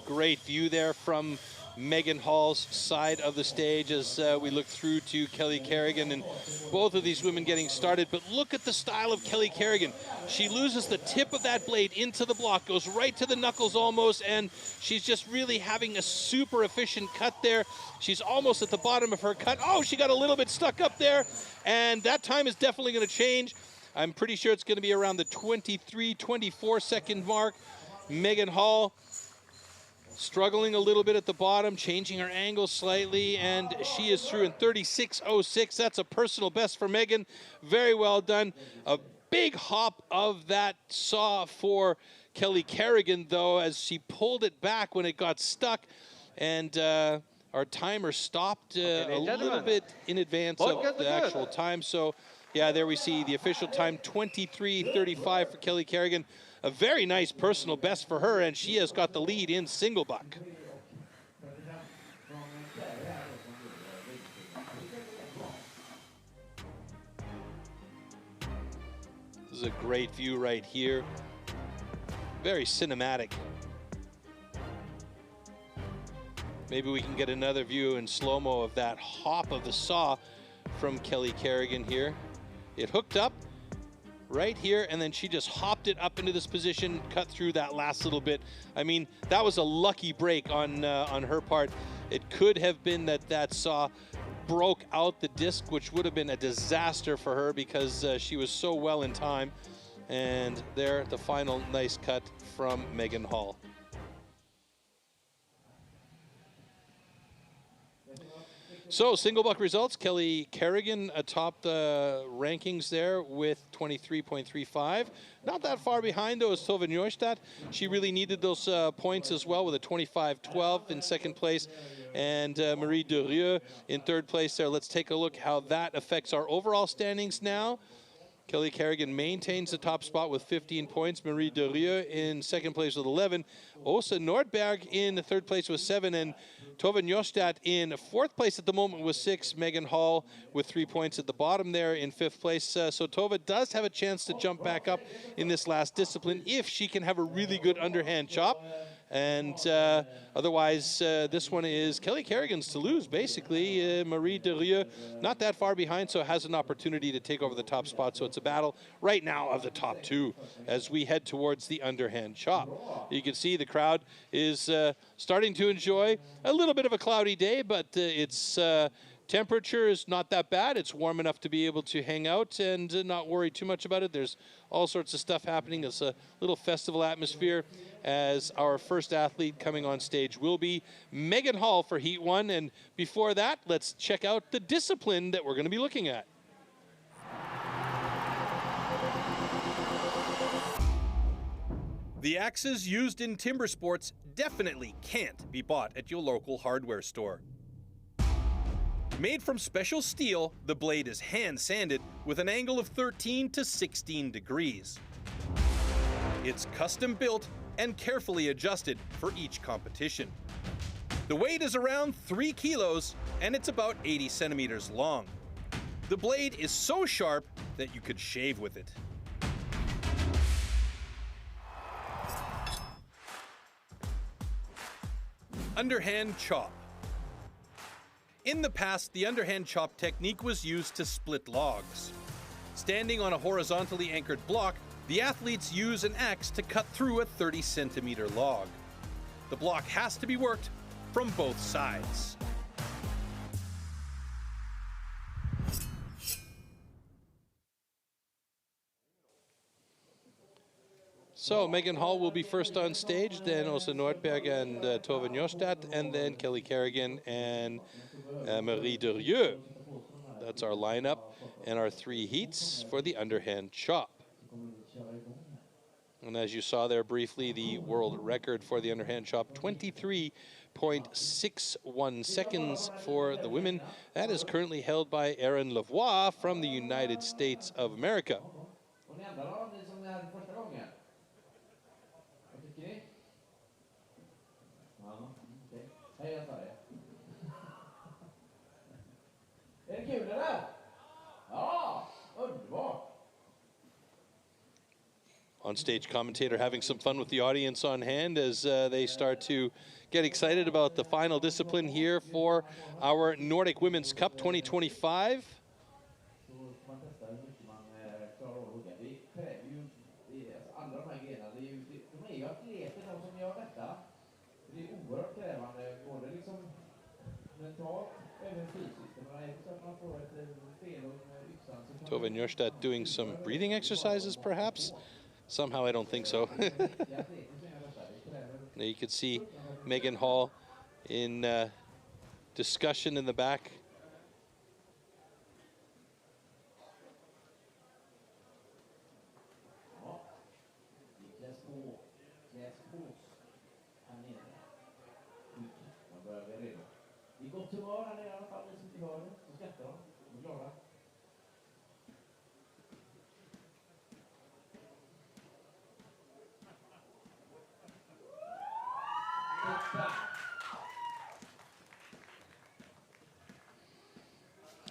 great view there from Megan Hall's side of the stage as we look through to Kelly Kerrigan, and both of these women getting started. But look at the style of Kelly Kerrigan. She loses the tip of that blade into the block, goes right to the knuckles almost, and she's just really having a super efficient cut there. She's almost at the bottom of her cut. Oh, she got a little bit stuck up there, and that time is definitely going to change. I'm pretty sure it's going to be around the 23, 24 second mark. Megan Hall struggling a little bit at the bottom, changing her angle slightly, and she is through in 36.06. That's a personal best for Megan. Very well done. A big hop of that saw for Kelly Kerrigan, though, as she pulled it back when it got stuck, and our timer stopped a little bit in advance of the actual time. So, yeah, there we see the official time, 23:35 for Kelly Kerrigan. A very nice personal best for her, and she has got the lead in single buck. This is a great view right here. Very cinematic. Maybe we can get another view in slow-mo of that hop of the saw from Kelly Kerrigan here. It hooked up right here, and then she just hopped it up into this position, cut through that last little bit. I mean, that was a lucky break on her part. It could have been that that saw broke out the disc, which would have been a disaster for her because she was so well in time. And there, the final nice cut from Megan Hall. So, single buck results, Kelly Kerrigan atop the rankings there with 23.35. Not that far behind, though, is Tove Njørstad. She really needed those points as well with a 25.12 in second place. And Marie Derieux in third place there. Let's take a look how that affects our overall standings now. Kelly Kerrigan maintains the top spot with 15 points. Marie Derieux in second place with 11. Åsa Nordberg in third place with 7. And Tove Njørstad in fourth place at the moment with 6. Megan Hall with 3 points at the bottom there in fifth place. So Tove does have a chance to jump back up in this last discipline if she can have a really good underhand chop. And otherwise, this one is Kelly Kerrigan's to lose, basically. Marie Derieux not that far behind, so has an opportunity to take over the top spot. So it's a battle right now of the top two as we head towards the underhand chop. You can see the crowd is starting to enjoy a little bit of a cloudy day, but it's temperature is not that bad. It's warm enough to be able to hang out and not worry too much about it. There's all sorts of stuff happening. It's a little festival atmosphere as our first athlete coming on stage will be Megan Hall for Heat 1. And before that, let's check out the discipline that we're going to be looking at. The axes used in timber sports definitely can't be bought at your local hardware store. Made from special steel, the blade is hand sanded with an angle of 13 to 16 degrees. It's custom built and carefully adjusted for each competition. The weight is around 3 kilos and it's about 80 centimeters long. The blade is so sharp that you could shave with it. Underhand chop. In the past, the underhand chop technique was used to split logs. Standing on a horizontally anchored block, The athletes use an axe to cut through a 30-centimeter log. The block has to be worked from both sides. So Megan Hall will be first on stage, then Åsa Nordberg and Tove Njørstad, and then Kelly Kerrigan and Marie Derieux. That's our lineup and our 3 heats for the underhand chop. And as you saw there briefly, the world record for the underhand chop, 23.61 seconds for the women. That is currently held by Erin Lavoie from the United States of America. On-stage commentator having some fun with the audience on hand as they start to get excited about the final discipline here for our Nordic Women's Cup 2025. Tove Njørstad doing some breathing exercises, perhaps? Somehow I don't think so. Now you can see Megan Hall in discussion in the back.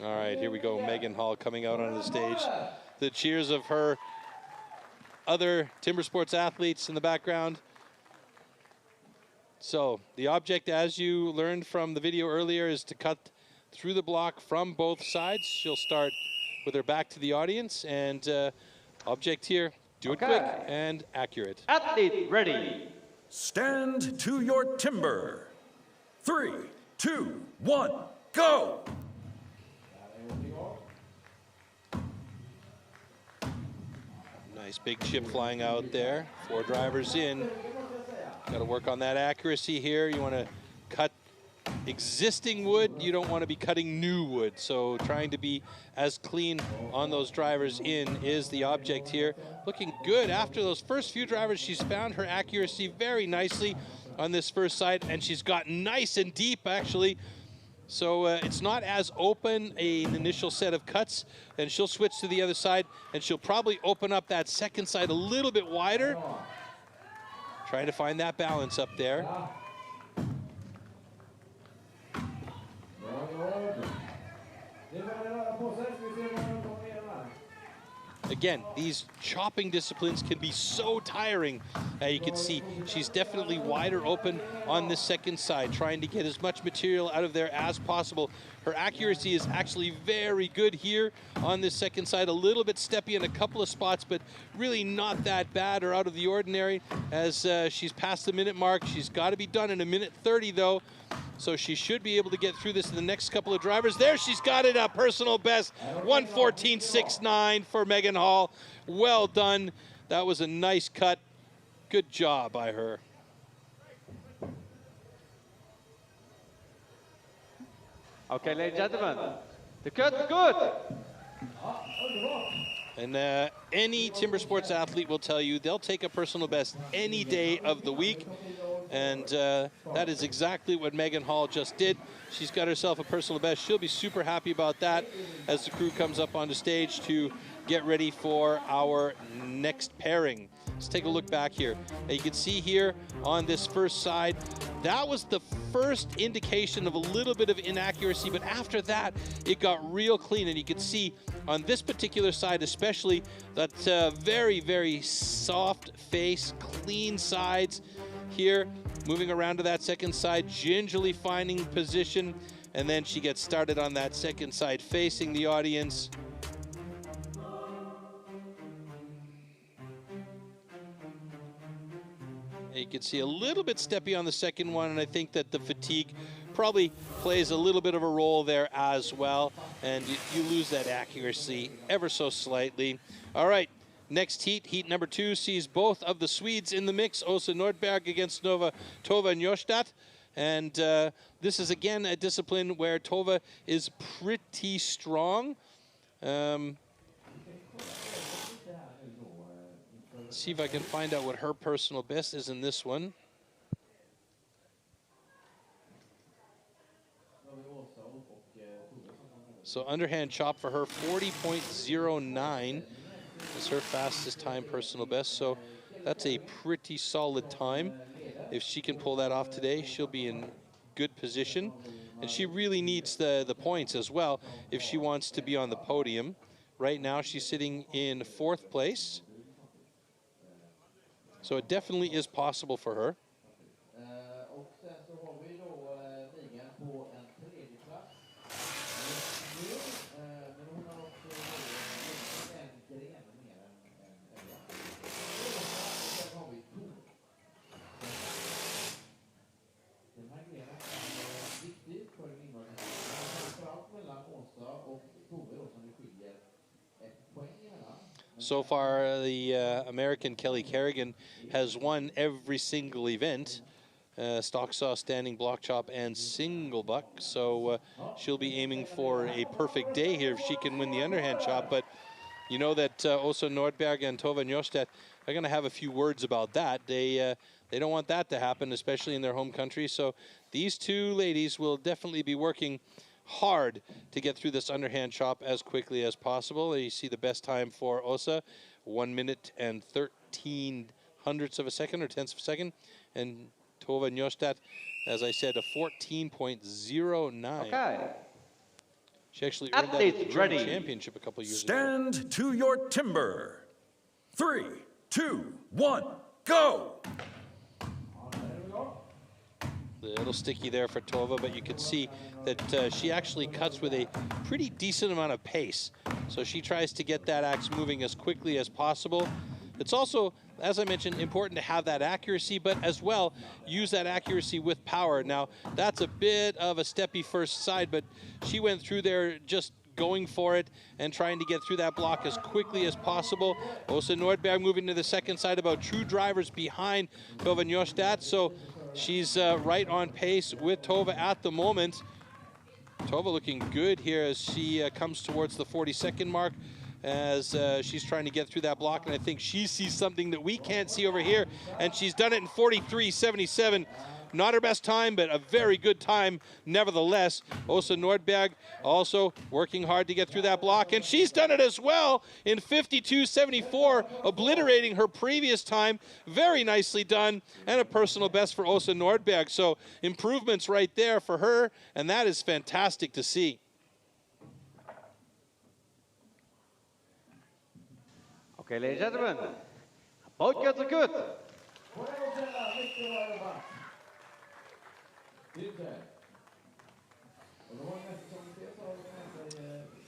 All right, here we go. Megan Hall coming out on the stage. The cheers of her other timber sports athletes in the background. So the object, as you learned from the video earlier, is to cut through the block from both sides. She'll start with her back to the audience, and object here, do it quick and accurate. Athlete ready. Stand to your timber. 3, 2, 1, go! Nice big chip flying out there. 4 drivers in. Got to work on that accuracy here. You want to cut existing wood. You don't want to be cutting new wood. So trying to be as clean on those drivers in is the object here. Looking good after those first few drivers. She's found her accuracy very nicely on this first side, and she's got nice and deep actually. So it's not as open an initial set of cuts, and she'll switch to the other side, and she'll probably open up that second side a little bit wider. Trying to find that balance up there. Again, these chopping disciplines can be so tiring. You can see she's definitely wider open on this second side, trying to get as much material out of there as possible. Her accuracy is actually very good here on this second side. A little bit steppy in a couple of spots, but really not that bad or out of the ordinary as she's past the minute mark. She's got to be done in 1:30 though. So she should be able to get through this in the next couple of drivers. There, she's got it, a personal best, 1:14.69 for Megan Hall. Well done. That was a nice cut. Good job by her. Okay, ladies and gentlemen, the cut is good. And any timber sports athlete will tell you they'll take a personal best any day of the week. And that is exactly what Megan Hall just did. She's got herself a personal best. She'll be super happy about that as the crew comes up onto stage to get ready for our next pairing. Let's take a look back here. Now you can see here on this first side, that was the first indication of a little bit of inaccuracy, but after that, it got real clean. And you can see on this particular side especially, that very, very soft face, clean sides. Here, moving around to that second side, gingerly finding position, and then she gets started on that second side facing the audience. You can see a little bit steppy on the second one, and I think that the fatigue probably plays a little bit of a role there as well, and you lose that accuracy ever so slightly. All right, next heat, heat number 2, sees both of the Swedes in the mix, Åsa Nordberg against Tova Njörstad. And this is, again, a discipline where Tova is pretty strong. Let's see if I can find out what her personal best is in this one. So underhand chop for her, 40.09 is her fastest time personal best. So that's a pretty solid time. If she can pull that off today, she'll be in good position. And she really needs the points as well if she wants to be on the podium. Right now, she's sitting in 4th place. So it definitely is possible for her. So far, the American Kelly Kerrigan has won every single event, stock saw, standing block chop, and single buck. So she'll be aiming for a perfect day here if she can win the underhand chop. But you know that Åsa Nordberg and Tova Njörstad are going to have a few words about that. They don't want that to happen, especially in their home country. So these two ladies will definitely be working hard to get through this underhand chop as quickly as possible. You see the best time for Åsa, 1 minute and 13 hundredths of a second, or tenths of a second. And Tova Njörstad, as I said, a 14.09. Okay. She actually earned that at the German championship a couple of years ago. Stand to your timber. 3, 2, 1, go! A little sticky there for Tova, but you can see that she actually cuts with a pretty decent amount of pace. So she tries to get that axe moving as quickly as possible. It's also, as I mentioned, important to have that accuracy, but as well, use that accuracy with power. Now, that's a bit of a steppy first side, but she went through there just going for it and trying to get through that block as quickly as possible. Åsa Nordberg moving to the second side, about 2 drivers behind Tova Njörstad. So she's right on pace with Tova at the moment. Tova looking good here as she comes towards the 40-second mark, as she's trying to get through that block. And I think she sees something that we can't see over here, and she's done it in 43.77. Not her best time, but a very good time nevertheless. Åsa Nordberg also working hard to get through that block, and she's done it as well in 52.74, obliterating her previous time. Very nicely done, and a personal best for Åsa Nordberg. So improvements right there for her, and that is fantastic to see. Okay, ladies and gentlemen, both girls are good.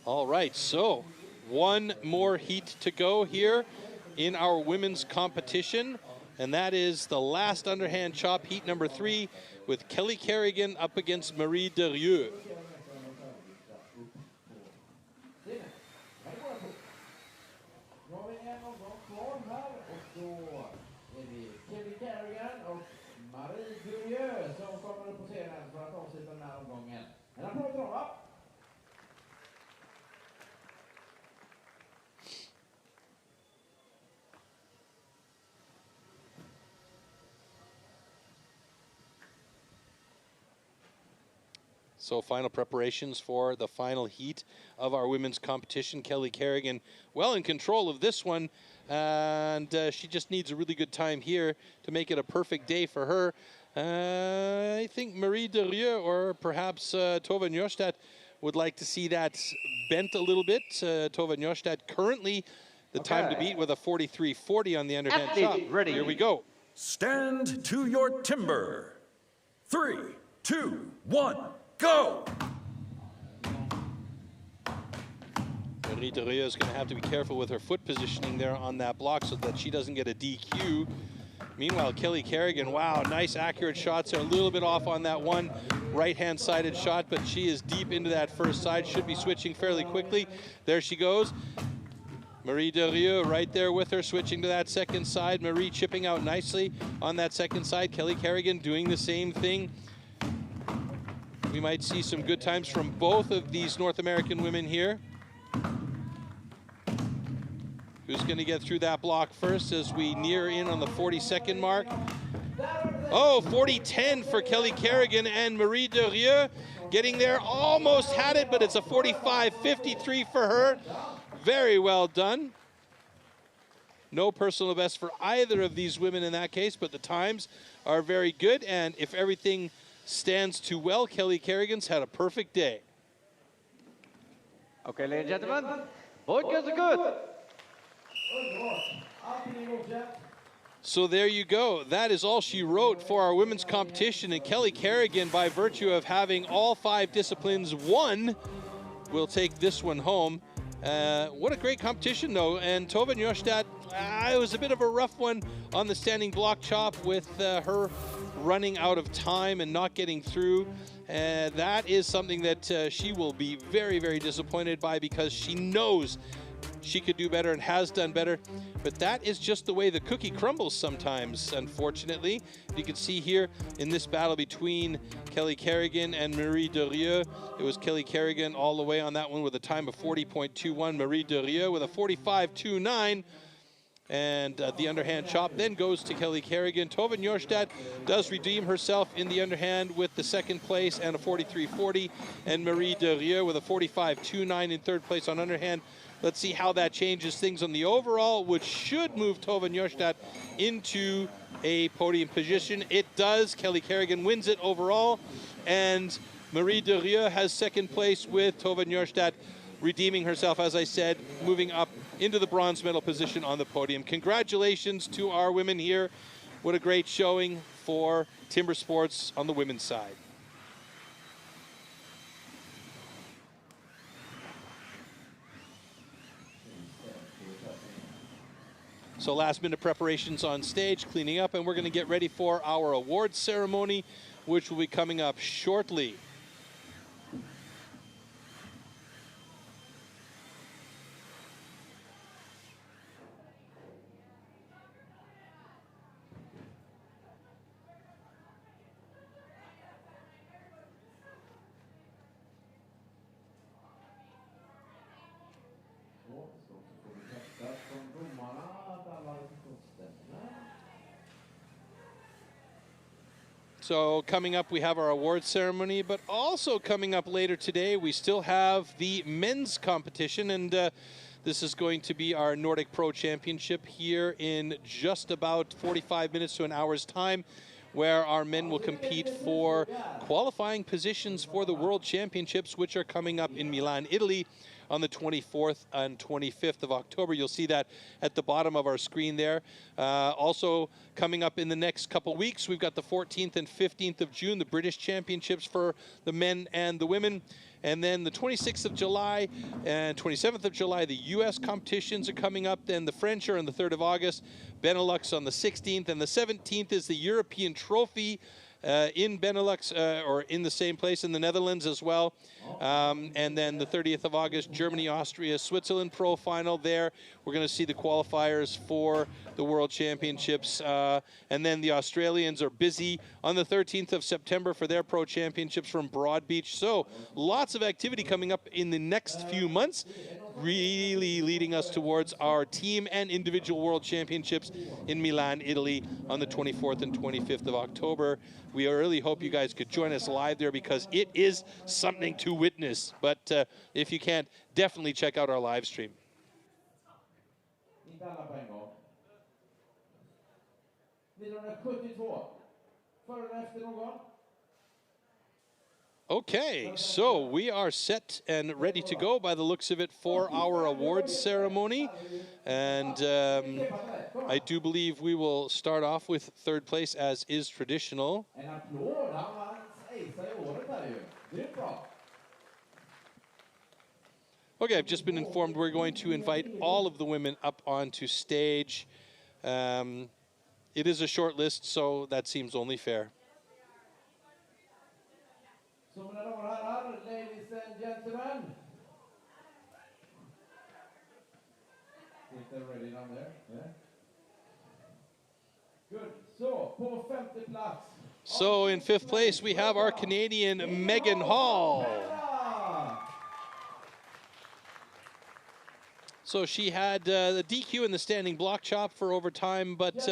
All right, so one more heat to go here in our women's competition, and that is the last underhand chop, heat number 3, with Kelly Kerrigan up against Marie Derieux. So final preparations for the final heat of our women's competition. Kelly Kerrigan well in control of this one, and she just needs a really good time here to make it a perfect day for her. I think Marie Derieux or perhaps Tova Njörstad would like to see that bent a little bit. Tova Njörstad currently the time to beat with a 43.40 on the underhand chop. Ready. Here we go. Stand to your timber. 3, 2, 1. Go! Marie Derieux is going to have to be careful with her foot positioning there on that block so that she doesn't get a DQ. Meanwhile, Kelly Kerrigan, wow, nice accurate shots. Are a little bit off on that one right-hand sided shot, but she is deep into that first side. Should be switching fairly quickly. There she goes. Marie Derieux right there with her, switching to that second side. Marie chipping out nicely on that second side. Kelly Kerrigan doing the same thing. We might see some good times from both of these North American women here. Who's going to get through that block first as we near in on the 40-second mark? Oh, 40-10 for Kelly Kerrigan, and Marie Derieux getting there, almost had it, but it's a 45-53 for her. Very well done. No personal best for either of these women in that case, but the times are very good, and if everything stands too well, Kelly Kerrigan's had a perfect day. Okay, ladies and gentlemen, both girls are good. So there you go. That is all she wrote for our women's competition. And Kelly Kerrigan, by virtue of having all 5 disciplines won, will take this one home. What a great competition, though. And Tove Njørstad, it was a bit of a rough one on the standing block chop with her running out of time and not getting through. That is something that she will be very, very disappointed by, because she knows she could do better and has done better, but that is just the way the cookie crumbles sometimes, unfortunately. You can see here in this battle between Kelly Kerrigan and Marie Derieux, it was Kelly Kerrigan all the way on that one with a time of 40.21, Marie Derieux with a 45.29, and the underhand chop then goes to Kelly Kerrigan. Tove Njørstad does redeem herself in the underhand with the second place and a 43.40, and Marie Derieux with a 45.29 in third place on underhand. Let's see how that changes things on the overall, which should move Tove Njørstad into a podium position. It does. Kelly Kerrigan wins it overall, and Marie Derieux has second place with Tove Njørstad redeeming herself, as I said, moving up into the bronze medal position on the podium. Congratulations to our women here. What a great showing for Timber Sports on the women's side. So last minute preparations on stage, cleaning up, and we're going to get ready for our awards ceremony, which will be coming up shortly. So coming up, we have our awards ceremony, but also coming up later today, we still have the men's competition, and this is going to be our Nordic Pro Championship here in just about 45 minutes to an hour's time, where our men will compete for qualifying positions for the World Championships, which are coming up in Milan, Italy, on the 24th and 25th of October. You'll see that at the bottom of our screen there. Also coming up in the next couple weeks, we've got the 14th and 15th of June, the British Championships for the men and the women. And then the 26th of July and 27th of July, the U.S. competitions are coming up. Then the French are on the 3rd of August, Benelux on the 16th, and the 17th is the European Trophy in Benelux, or in the same place in the Netherlands as well. And then the 30th of August, Germany, Austria, Switzerland Pro Final there. We're going to see the qualifiers for the World Championships. And then the Australians are busy on the 13th of September for their Pro Championships from Broad Beach. So lots of activity coming up in the next few months, really leading us towards our team and individual World Championships in Milan, Italy on the 24th and 25th of October. We really hope you guys could join us live there, because it is something to witness. But if you can't, definitely check out our live stream. Okay, so we are set and ready to go by the looks of it for our awards ceremony. And I do believe we will start off with third place, as is traditional. Okay, I've just been informed we're going to invite all of the women up onto stage. it is a short list, so that seems only fair. Så mina damer och herrar, ladies and gentlemen. Think they're ready down there? Yeah. Good. Så, på femte plats. So in 5th place, we have our Canadian Megan Hall. So she had the DQ in the standing block chop for overtime, but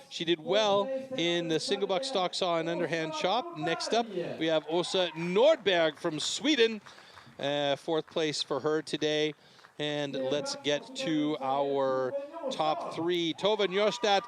she did well in the single buck stock saw and underhand chop. Next up, we have Åsa Nordberg from Sweden. 4th place for her today. And let's get to our top 3. Tova Njostad,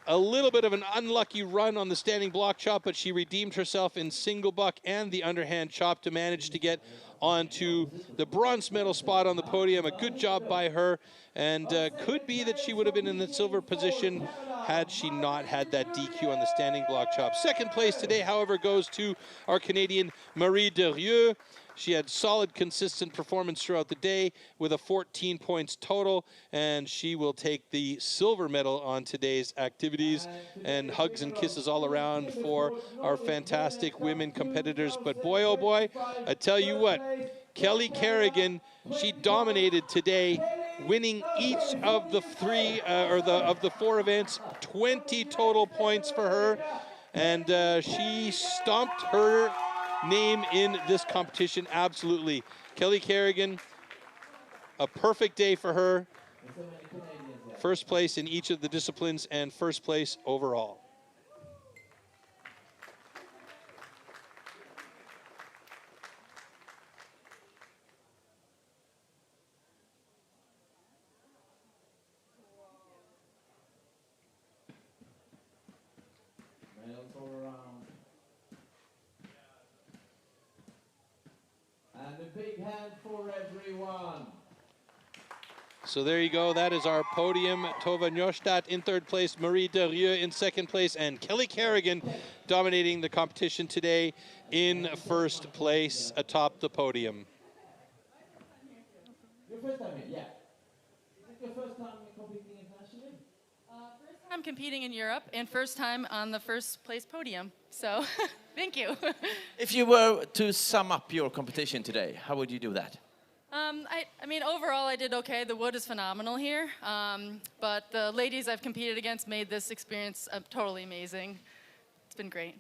a little bit of an unlucky run on the standing block chop, but she redeemed herself in single buck and the underhand chop to manage to get onto the bronze medal spot on the podium. A good job by her, and could be that she would have been in the silver position had she not had that DQ on the standing block chop. 2nd place today, however, goes to our Canadian Marie Derieux. She had solid, consistent performance throughout the day with a 14 points total, and she will take the silver medal on today's activities. And hugs and kisses all around for our fantastic women competitors. But boy, oh boy, I tell you what, Kelly Kerrigan, she dominated today, winning each of the 4 events, 20 total points for her, and she stomped her name in this competition absolutely. Kelly Kerrigan, a perfect day for her. 1st place in each of the disciplines and 1st place overall. And a big hand for everyone. So there you go. That is our podium. Tova Njostad in 3rd place, Marie Derieux in 2nd place, and Kelly Kerrigan dominating the competition today in 1st place atop the podium. Your first time here, yeah. Is it your first time competing internationally? First time competing in Europe and first time on the 1st place podium. So, thank you. If you were to sum up your competition today, how would you do that? I mean, overall, I did okay. The wood is phenomenal here. But the ladies I've competed against made this experience totally amazing. It's been great.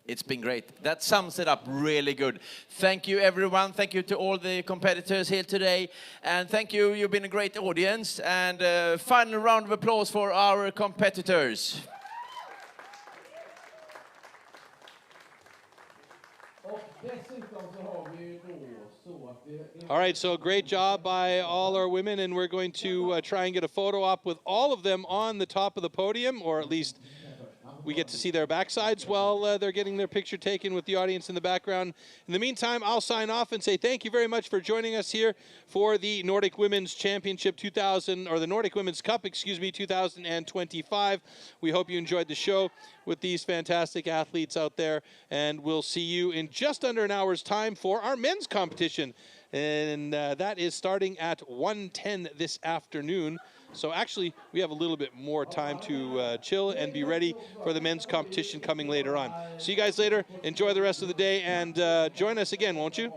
It's been great. That sums it up really good. Thank you, everyone. Thank you to all the competitors here today. And thank you. You've been a great audience. And final round of applause for our competitors. All right, so great job by all our women, and we're going to try and get a photo op with all of them on the top of the podium, or at least we get to see their backsides while they're getting their picture taken with the audience in the background. In the meantime, I'll sign off and say thank you very much for joining us here for the Nordic Women's Championship 2000, or the Nordic Women's Cup, excuse me, 2025. We hope you enjoyed the show with these fantastic athletes out there, and we'll see you in just under an hour's time for our men's competition. And that is starting at 1:10 this afternoon. So actually, we have a little bit more time to chill and be ready for the men's competition coming later on. See you guys later. Enjoy the rest of the day, and join us again, won't you?